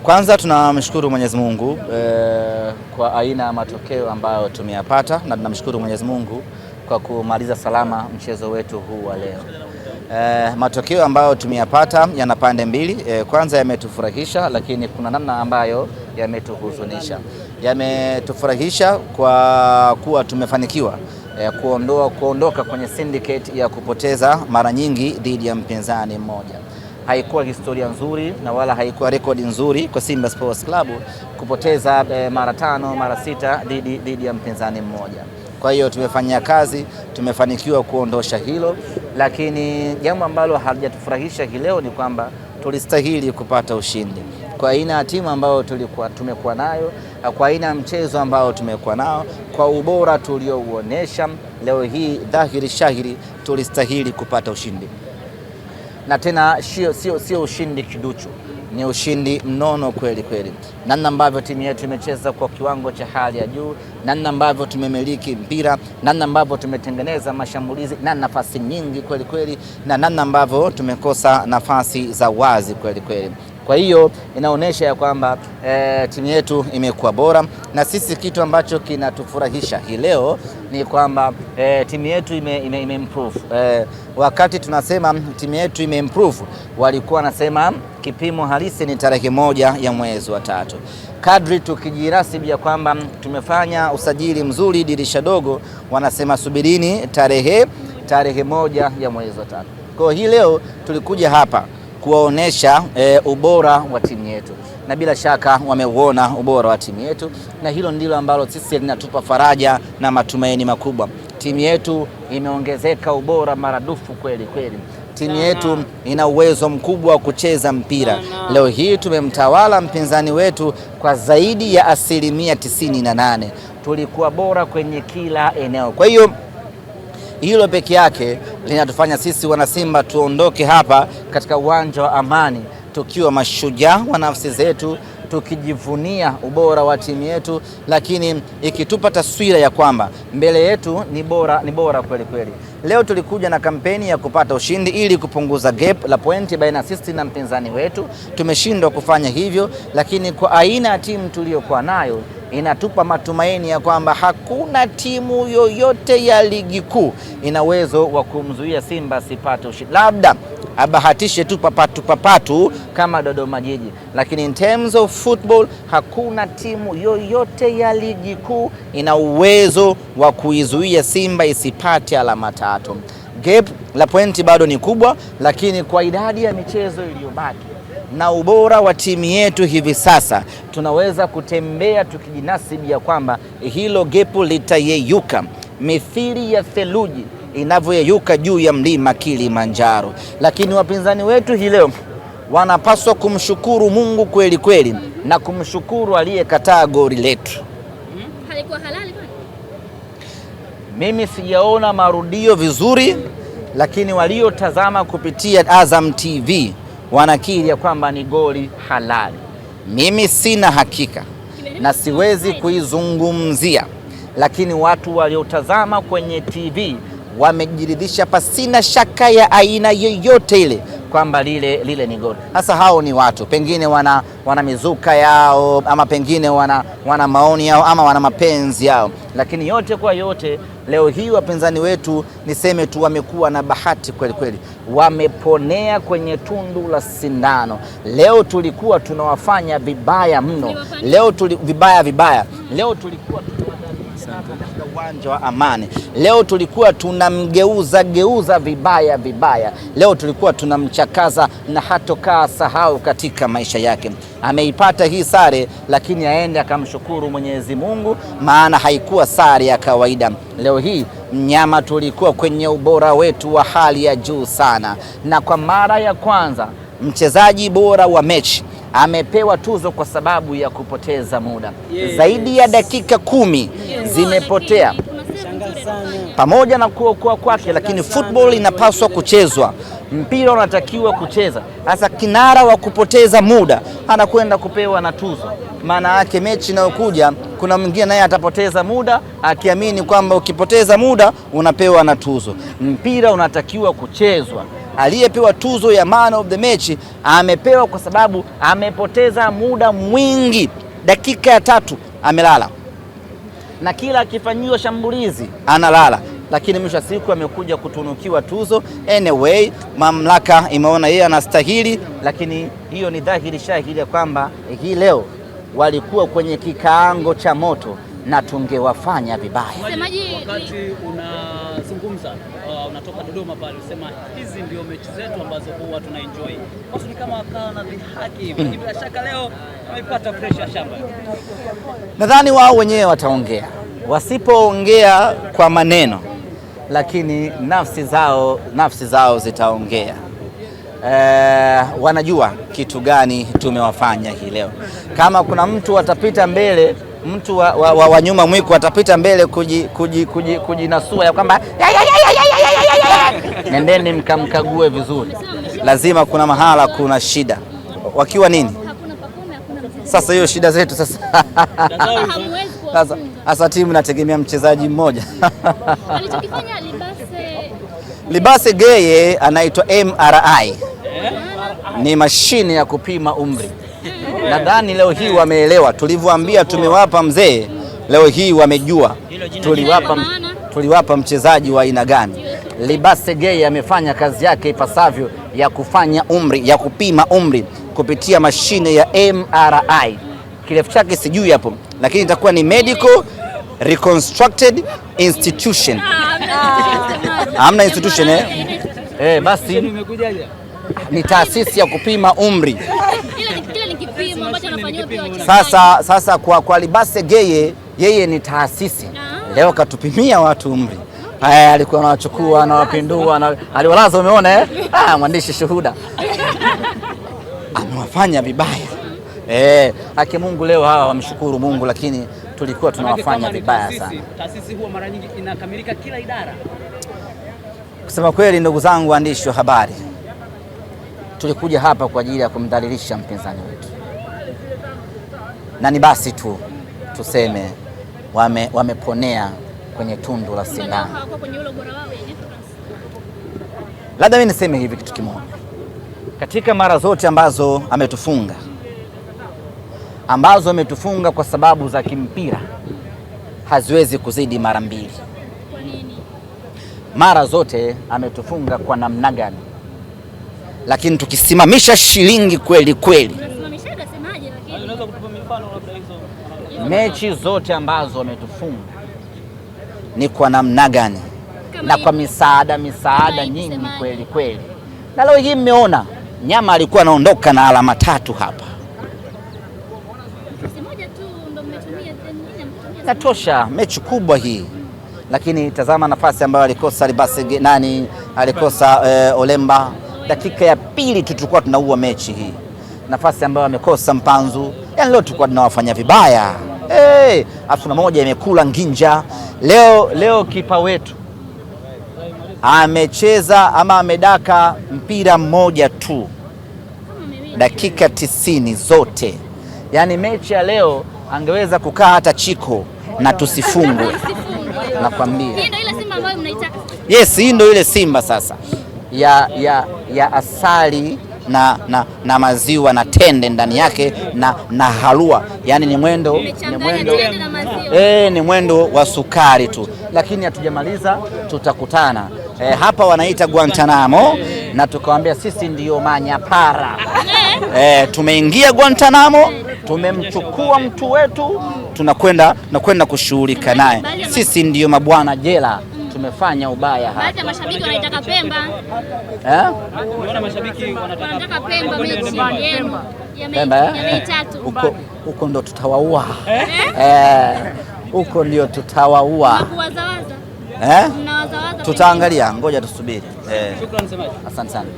Kwanza tunamshukuru Mwenyezi Mungu kwa aina ya matokeo ambayo tumeyapata, na tunamshukuru Mwenyezi Mungu kwa kumaliza salama mchezo wetu huu wa leo. Matokeo ambayo tumeyapata yana pande mbili. Kwanza yametufurahisha, lakini kuna namna ambayo yametuhuzunisha. Yametufurahisha kwa kuwa tumefanikiwa kuondoka kwenye syndicate ya kupoteza mara nyingi dhidi ya mpinzani mmoja. Haikuwa historia nzuri na wala haikuwa rekodi nzuri kwa Simba Sports Club kupoteza mara 5 mara 6 dhidi ya mpinzani mmoja. Kwa hiyo tumefanyia kazi, tumefanikiwa kuondosha hilo, lakini jambo ambalo halijatufurahisha hii leo ni kwamba tulistahili kupata ushindi kwa aina ya timu ambayo tumekuwa nayo, kwa aina ya mchezo ambao tumekuwa nao, kwa ubora tuliouonesha leo hii, dhahiri shahiri tulistahili kupata ushindi. Na tena sio ushindi kiduchu, ni ushindi mnono kweli kweli. Namna ambavyo timu yetu imecheza kwa kiwango cha hali ya juu, namna ambavyo tumemiliki mpira, namna ambavyo tumetengeneza mashambulizi na nafasi nyingi kweli kweli, na namna ambavyo tumekosa nafasi za wazi kweli kweli. Kwa hiyo inaonyesha ya kwamba timu yetu imekuwa bora, na sisi kitu ambacho kinatufurahisha hii leo ni kwamba timu yetu improve. Wakati tunasema timu yetu improve, walikuwa nasema kipimo halisi ni tarehe 1 ya mwezi wa 3. Kadri tukijirasibu ya kwamba tumefanya usajili mzuri dirisha dogo, wanasema subirini tarehe 1 ya mwezi wa 3. Kwa hii leo tulikuja hapa kuwaonesha ubora wa timu yetu, na bila shaka wameuona ubora wa timu yetu, na hilo ndilo ambalo sisi linatupa faraja na matumaini makubwa. Timu yetu imeongezeka ubora maradufu kweli kweli. Timu yetu ina uwezo mkubwa wa kucheza mpira. Leo hii tumemtawala mpinzani wetu kwa zaidi ya 98%. Tulikuwa bora kwenye kila eneo. Kwa hiyo hilo peke yake linatufanya sisi wanasimba tuondoke hapa katika uwanja wa Amani tukiwa mashujaa wa nafsi zetu, tukijivunia ubora wa timu yetu, lakini ikitupa taswira ya kwamba mbele yetu ni bora kweli kweli. Leo tulikuja na kampeni ya kupata ushindi ili kupunguza gap la pointi baina sisi na mpinzani wetu. Tumeshindwa kufanya hivyo, lakini kwa aina ya timu tuliyokuwa nayo inatupa matumaini ya kwamba hakuna timu yoyote ya ligi kuu ina uwezo wa kumzuia Simba sipate ushindi. Labda abahatishe tu papatu kama Dodoma Jiji, lakini in terms of football hakuna timu yoyote ya ligi kuu ina uwezo wa kuizuia Simba isipate alama 3. Gap la pointi bado ni kubwa, lakini kwa idadi ya michezo iliyobaki na ubora wa timu yetu hivi sasa, tunaweza kutembea tukijinasibu ya kwamba hilo gepu litayeyuka mithili ya theluji inavyoyeyuka juu ya mlima Kilimanjaro. Lakini wapinzani wetu hii leo wanapaswa kumshukuru Mungu kweli kweli, na kumshukuru aliyekataa goli letu. Halikuwa halali kwani? Mimi sijaona marudio vizuri, lakini waliotazama kupitia Azam TV wanakiri ya kwamba ni goli halali. Mimi sina hakika na siwezi kuizungumzia, lakini watu waliotazama kwenye TV wamejiridhisha pasina shaka ya aina yoyote ile kwamba lile ni goli. Sasa hao ni watu, pengine wana mizuka yao, ama pengine wana maoni yao, ama wana mapenzi yao, lakini yote kwa yote leo hii wapinzani wetu niseme tu wamekuwa na bahati kweli kweli, wameponea kwenye tundu la sindano. Leo tulikuwa tunawafanya vibaya mno, leo vibaya. Leo tulikuwa katika uwanja wa Amani, leo tulikuwa tunamgeuza vibaya. Leo tulikuwa tunamchakaza na hatokaa sahau katika maisha yake. Ameipata hii sare, lakini aende akamshukuru Mwenyezi Mungu, maana haikuwa sare ya kawaida. Leo hii mnyama tulikuwa kwenye ubora wetu wa hali ya juu sana, na kwa mara ya kwanza mchezaji bora wa mechi amepewa tuzo kwa sababu ya kupoteza muda. Zaidi ya dakika 10 zimepotea pamoja na kuokoa kwake, lakini football inapaswa kuchezwa, mpira unatakiwa kucheza. Sasa kinara wa kupoteza muda anakwenda kupewa na tuzo. Maana yake mechi inayokuja kuna mwingine naye atapoteza muda akiamini kwamba ukipoteza muda unapewa na tuzo. Mpira unatakiwa kuchezwa. aliyepewa tuzo ya man of the match amepewa kwa sababu amepoteza muda mwingi, dakika ya 3 amelala, na kila akifanyiwa shambulizi analala, lakini mwisho wa siku amekuja kutunukiwa tuzo. Anyway, mamlaka imeona yeye anastahili, lakini hiyo ni dhahiri shahidi ya kwamba hii leo walikuwa kwenye kikaango cha moto na tungewafanya vibaya. Wakati unazungumza unatoka Dodoma pale, usema hizi ndio mechi zetu ambazo huwa tuna enjoy. Basi ni kama wakawa na dhihaki hivi. Bila shaka leo wamepata fresh ya shamba. Nadhani wao wenyewe wataongea, wasipoongea kwa maneno, lakini nafsi zao zitaongea. Wanajua kitu gani tumewafanya hii leo. Kama kuna mtu atapita mbele, mtu wa nyuma mwiko atapita mbele kujinasua ya kwamba nendeni mkamkague vizuri, lazima kuna mahala kuna shida. Wakiwa nini sasa? Hiyo shida zetu sasa. Sasa timu inategemea mchezaji mmoja. Alichokifanya Libase Geye anaitwa MRI, ni mashine ya kupima umri. Nadhani leo hii wameelewa tulivyoambia tumewapa mzee, leo hii wamejua tuliwapa mchezaji wa aina gani. Libase Geye amefanya kazi yake ipasavyo ya kufanya umri, ya kupima umri kupitia mashine ya MRI. Kirefu chake sijui hapo, lakini itakuwa ni Medical Reconstructed Institution. Hamna institution basi ni taasisi ya kupima umri. Sasa kwa Libase Geye, yeye ni taasisi. Leo katupimia watu umri. Haya, alikuwa anawachukua anawapindua, aliwalaza. Umeona mwandishi shuhuda amewafanya vibaya. Haki Mungu, leo hawa wamshukuru Mungu, lakini tulikuwa tunawafanya vibaya sana. Taasisi huwa mara nyingi inakamilika kila idara. Kusema kweli, ndugu zangu waandishi wa habari, tulikuja hapa kwa ajili ya kumdhalilisha mpinzani wetu, na ni basi tu tuseme wameponea kwenye tundu la sindano. Labda mimi niseme hivi kitu kimoja, katika mara zote ambazo ametufunga kwa sababu za kimpira haziwezi kuzidi mara 2. Kwa nini? Mara zote ametufunga kwa namna gani? Lakini tukisimamisha shilingi kweli kweli, mechi zote ambazo ametufunga ni kwa namna gani? Na kwa misaada nyingi kweli kweli. Na leo hii mmeona Nyama alikuwa anaondoka na alama 3 hapa. Natosha, mechi kubwa hii. Lakini tazama nafasi ambayo alikosa Libase alikosa Olemba. Dakika ya pili tulikuwa tunaua mechi hii. Nafasi ambayo amekosa Mpanzu. Yaani leo tulikuwa tunawafanya vibaya. Afu na moja imekula nginja. Leo kipa wetu amecheza ama amedaka mpira mmoja tu dakika 90 zote. Yaani mechi ya leo angeweza kukaa hata Chiko na tusifungwe. Nakwambia. Hii ndio ile Simba ambayo mnaitaka. Yes, hii ndio ile Simba sasa ya asali na maziwa na tende ndani yake na halua. Yaani ni mwendo wa sukari tu. Lakini hatujamaliza, tutakutana hapa wanaita Guantanamo, na tukawaambia sisi ndio manyapara. Tumeingia Guantanamo, tumemchukua mtu wetu, tunakwenda kushughulika naye. Sisi ndio mabwana jela, tumefanya ubaya hapa. Baadhi ya mashabiki wanaitaka Pemba. Unaona mashabiki wanataka Pemba mechi yenu ya mechi 3. Huko ndo tutawaua. Huko ndio tutawaua. Tutaangalia, ngoja tusubiri. Shukrani semaji. Asante sana.